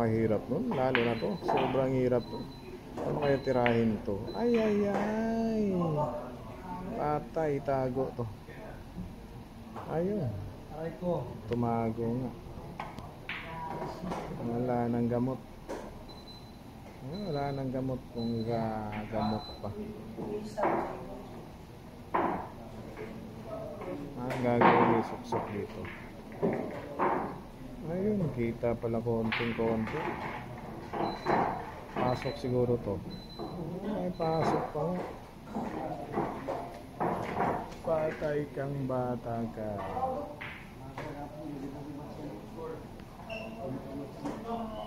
Napakahirap nun, lalo na to. Sobrang hirap to. Ano kaya tirahin to? Ay, ay, ay. Patay, tago to. Ayun. Tumago nga. Wala nang gamot. Wala nang gamot kung gagamot pa. Ang gagawin yung suksok dito. Ayun, kita pala konting-konti. Pasok siguro to. Ay, pasok pa nga. Patay kang bata ka.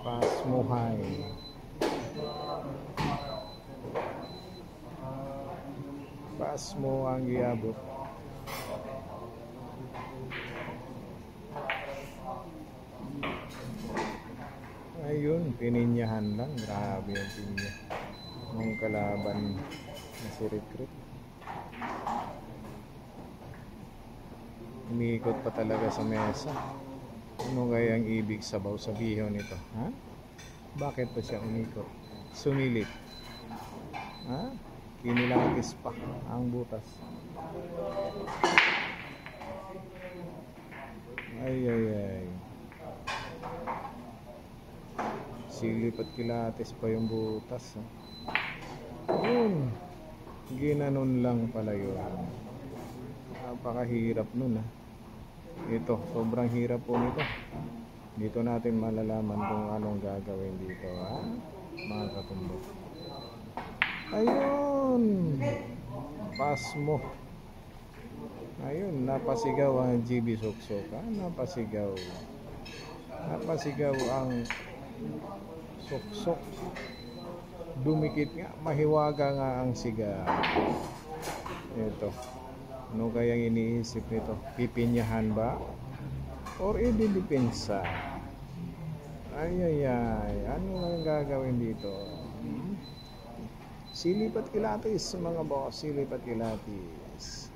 Pasmuhay. Pasmo ang giabot. Ayun, pininyahan lang. Grabe yung pinya ng kalaban na si Recruit. Umiikot pa talaga sa mesa. Ano kaya ang ibig sabihin nito? Ha? Bakit pa siya umikot? Sumilit. Ha? Kinilagis pa ang butas. Ay, ay, ay. Silip at kilates pa yung butas. Yun. Ginanon lang pala yun. Napakahirap nun, ha. Ito, sobrang hirap po nito. Dito natin malalaman kung anong gagawin dito, ha, mga katumbok. Ayun, pasmo. Ayun, napasigaw ang GB Suksok, ha? Napasigaw ang suksok. Dumikit nga, mahiwaga nga ang sigaw. Ito, ano kayang iniisip nito? Pipinyahan ba? Or ididepensa? Ay, ay, ay. Ano ang gagawin dito? Silip at kilatis, mga boss. Silip at kilatis.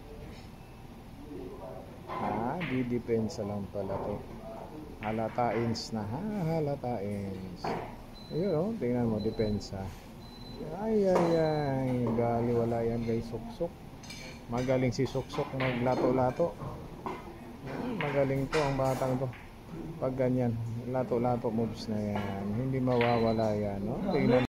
Didepensa lang pala to. Halatains na, ha? Halatains. Ayun, oh. Tingnan mo, depensa. Ay, ay, ay. Gali, wala yan, guys. Suksok. Magaling si Suksok maglato-lato. Magaling to ang batang to. Pag ganyan, lato-lato moves na yan. Hindi mawawala yan, no? Tingnan